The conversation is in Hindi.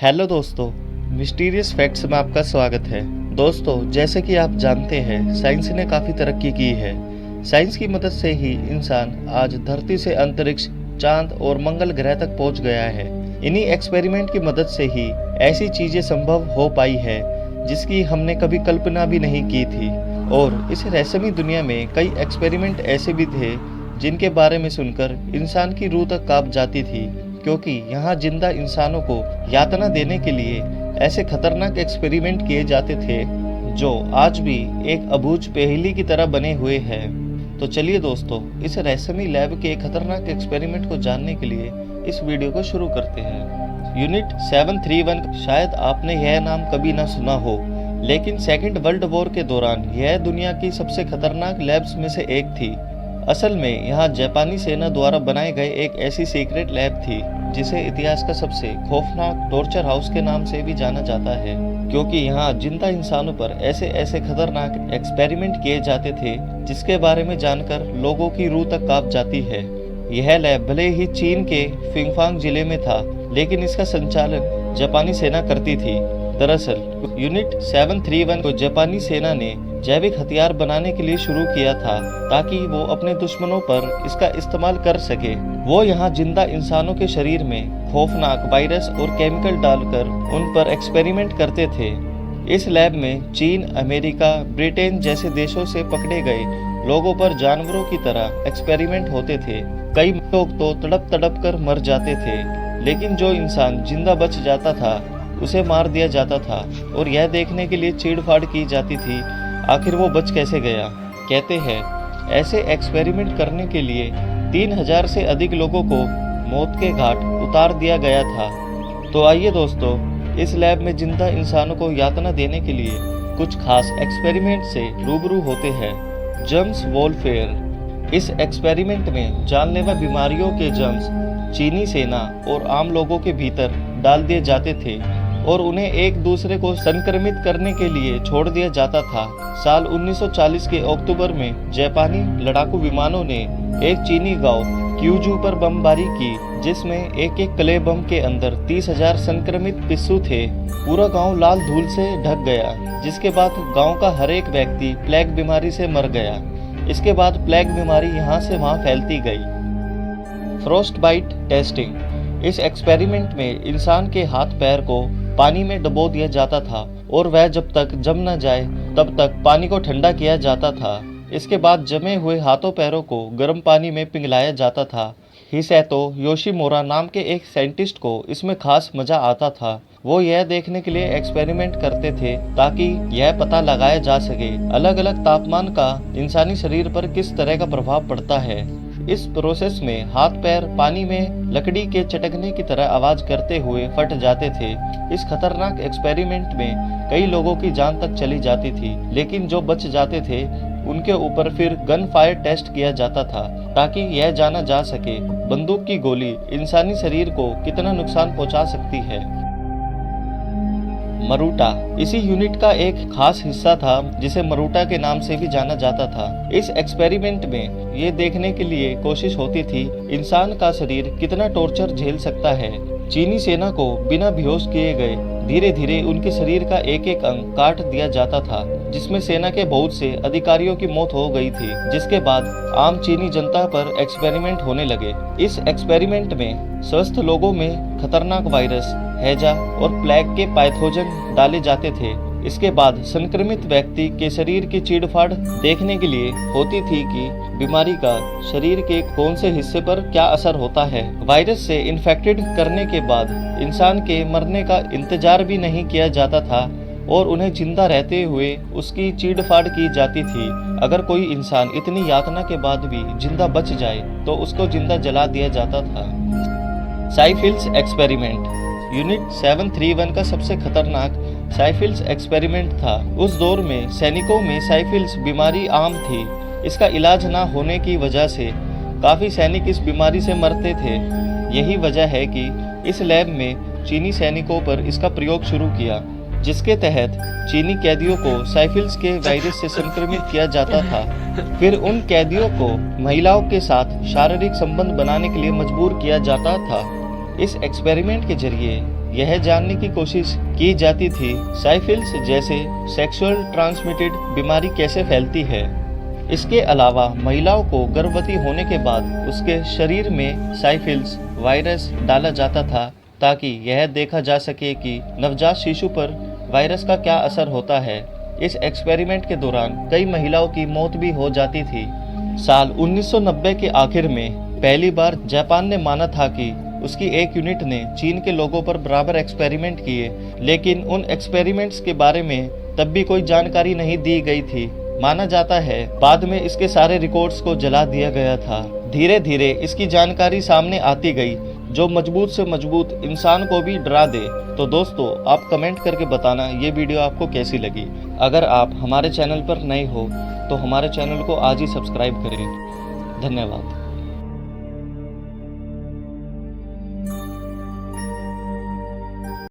हेलो दोस्तों, मिस्टीरियस फैक्ट्स में आपका स्वागत है। दोस्तों, जैसे कि आप जानते हैं, साइंस ने काफ़ी तरक्की की है। साइंस की मदद से ही इंसान आज धरती से अंतरिक्ष, चांद और मंगल ग्रह तक पहुंच गया है। इन्हीं एक्सपेरिमेंट की मदद से ही ऐसी चीज़ें संभव हो पाई है जिसकी हमने कभी कल्पना भी नहीं की थी। और इस रहस्यमयी दुनिया में कई एक्सपेरिमेंट ऐसे भी थे जिनके बारे में सुनकर इंसान की रूह तक कांप जाती थी, क्योंकि यहाँ जिंदा इंसानों को यातना देने के लिए ऐसे खतरनाक एक्सपेरिमेंट किए जाते थे जो आज भी एक अबूझ पहेली की तरह बने हुए हैं। तो चलिए दोस्तों, इस रहस्यमयी लैब के खतरनाक एक्सपेरिमेंट को जानने के लिए इस वीडियो को शुरू करते हैं। यूनिट 731, शायद आपने यह नाम कभी ना सुना हो, लेकिन सेकेंड वर्ल्ड वॉर के दौरान यह दुनिया की सबसे खतरनाक लैब्स में से एक थी। असल में यहाँ जापानी सेना द्वारा बनाए गए एक ऐसी सीक्रेट लैब थी जिसे इतिहास का सबसे खौफनाक टॉर्चर हाउस के नाम से भी जाना जाता है, क्योंकि यहाँ जिंदा इंसानों पर ऐसे ऐसे खतरनाक एक्सपेरिमेंट किए जाते थे जिसके बारे में जानकर लोगों की रूह तक कांप जाती है। यह लैब भले ही चीन के फिंगफांग जिले में था, लेकिन इसका संचालन जापानी सेना करती थी। दरअसल यूनिट 731 को जापानी सेना ने जैविक हथियार बनाने के लिए शुरू किया था ताकि वो अपने दुश्मनों पर इसका इस्तेमाल कर सके। वो यहाँ जिंदा इंसानों के शरीर में खौफनाक वायरस और केमिकल डालकर उन पर एक्सपेरिमेंट करते थे। इस लैब में चीन, अमेरिका, ब्रिटेन जैसे देशों से पकड़े गए लोगों पर जानवरों की तरह एक्सपेरिमेंट होते थे। कई लोग तो तड़प तड़प कर मर जाते थे, लेकिन जो इंसान जिंदा बच जाता था उसे मार दिया जाता था और यह देखने के लिए चीड़-फाड़ की जाती थी आखिर वो बच कैसे गया। कहते हैं ऐसे एक्सपेरिमेंट करने के लिए 3000 से अधिक लोगों को मौत के घाट उतार दिया गया था। तो आइए दोस्तों, इस लैब में जिंदा इंसानों को यातना देने के लिए कुछ खास एक्सपेरिमेंट से रूबरू होते हैं। Germs warfare. इस एक्सपेरिमेंट में जानलेवा बीमारियों के जर्म्स चीनी सेना और आम लोगों के भीतर डाल दिए जाते थे और उन्हें एक दूसरे को संक्रमित करने के लिए छोड़ दिया जाता था। साल 1940 के अक्टूबर में जापानी लड़ाकू विमानों ने एक चीनी गांव क्यूजू पर बमबारी की, जिसमें एक एक क्ले बम के अंदर 30,000 संक्रमित पिस्सू थे। पूरा गांव लाल धूल से ढक गया, जिसके बाद गांव का हर एक व्यक्ति प्लेग बीमारी से मर गया। इसके बाद प्लेग बीमारी यहाँ से वहाँ फैलती गई। Frostbite testing. इस एक्सपेरिमेंट में इंसान के हाथ पैर को पानी में डुबो दिया जाता था और वह जब तक जम न जाए तब तक पानी को ठंडा किया जाता था। इसके बाद जमे हुए हाथों पैरों को गर्म पानी में पिघलाया जाता था। हिसैतो योशिमुरा नाम के एक साइंटिस्ट को इसमें खास मजा आता था। वो यह देखने के लिए एक्सपेरिमेंट करते थे ताकि यह पता लगाया जा सके अलग अलग तापमान का इंसानी शरीर पर किस तरह का प्रभाव पड़ता है। इस प्रोसेस में हाथ पैर पानी में लकड़ी के चटकने की तरह आवाज करते हुए फट जाते थे। इस खतरनाक एक्सपेरिमेंट में कई लोगों की जान तक चली जाती थी, लेकिन जो बच जाते थे उनके ऊपर फिर गन फायर टेस्ट किया जाता था ताकि यह जाना जा सके बंदूक की गोली इंसानी शरीर को कितना नुकसान पहुंचा सकती है। मरूटा इसी यूनिट का एक खास हिस्सा था जिसे मरूटा के नाम से भी जाना जाता था। इस एक्सपेरिमेंट में ये देखने के लिए कोशिश होती थी इंसान का शरीर कितना टॉर्चर झेल सकता है। चीनी सेना को बिना बेहोश किए गए धीरे धीरे उनके शरीर का एक एक अंग काट दिया जाता था, जिसमें सेना के बहुत से अधिकारियों की मौत हो गई थी। जिसके बाद आम चीनी जनता पर एक्सपेरिमेंट होने लगे। इस एक्सपेरिमेंट में स्वस्थ लोगों में खतरनाक वायरस, हैजा और प्लेग के पैथोजन डाले जाते थे। इसके बाद संक्रमित व्यक्ति के शरीर की चीड़-फाड़ देखने के लिए होती थी कि बीमारी का शरीर के कौन से हिस्से पर क्या असर होता है। वायरस से इन्फेक्टेड करने के बाद इंसान के मरने का इंतजार भी नहीं किया जाता था और उन्हें जिंदा रहते हुए उसकी चीड़-फाड़ की जाती थी। अगर कोई इंसान इतनी यातना के बाद भी जिंदा बच जाए तो उसको जिंदा जला दिया जाता था। साइफिल्स एक्सपेरिमेंट। यूनिट 731 का सबसे खतरनाक साइफिल्स एक्सपेरिमेंट था। उस दौर में सैनिकों में साइफिल्स बीमारी आम थी। इसका इलाज ना होने की वजह से काफ़ी सैनिक इस बीमारी से मरते थे। यही वजह है कि इस लैब में चीनी सैनिकों पर इसका प्रयोग शुरू किया, जिसके तहत चीनी कैदियों को साइफिल्स के वायरस से संक्रमित किया जाता था। फिर उन कैदियों को महिलाओं के साथ शारीरिक संबंध बनाने के लिए मजबूर किया जाता था। इस एक्सपेरिमेंट के जरिए यह जानने की कोशिश की जाती थी साइफिल्स जैसे सेक्सुअल ट्रांसमिटेड बीमारी कैसे फैलती है। इसके अलावा महिलाओं को गर्भवती होने के बाद उसके शरीर में साइफिल्स वायरस डाला जाता था ताकि यह देखा जा सके कि नवजात शिशु पर वायरस का क्या असर होता है। इस एक्सपेरिमेंट के दौरान कई महिलाओं की मौत भी हो जाती थी। साल 1990 के आखिर में पहली बार जापान ने माना था कि उसकी एक यूनिट ने चीन के लोगों पर बराबर एक्सपेरिमेंट किए, लेकिन उन एक्सपेरिमेंट्स के बारे में तब भी कोई जानकारी नहीं दी गई थी। माना जाता है बाद में इसके सारे रिकॉर्ड्स को जला दिया गया था। धीरे धीरे इसकी जानकारी सामने आती गई जो मजबूत से मजबूत इंसान को भी डरा दे। तो दोस्तों, आप कमेंट करके बताना ये वीडियो आपको कैसी लगी। अगर आप हमारे चैनल पर नए हो तो हमारे चैनल को आज ही सब्सक्राइब करें। धन्यवाद।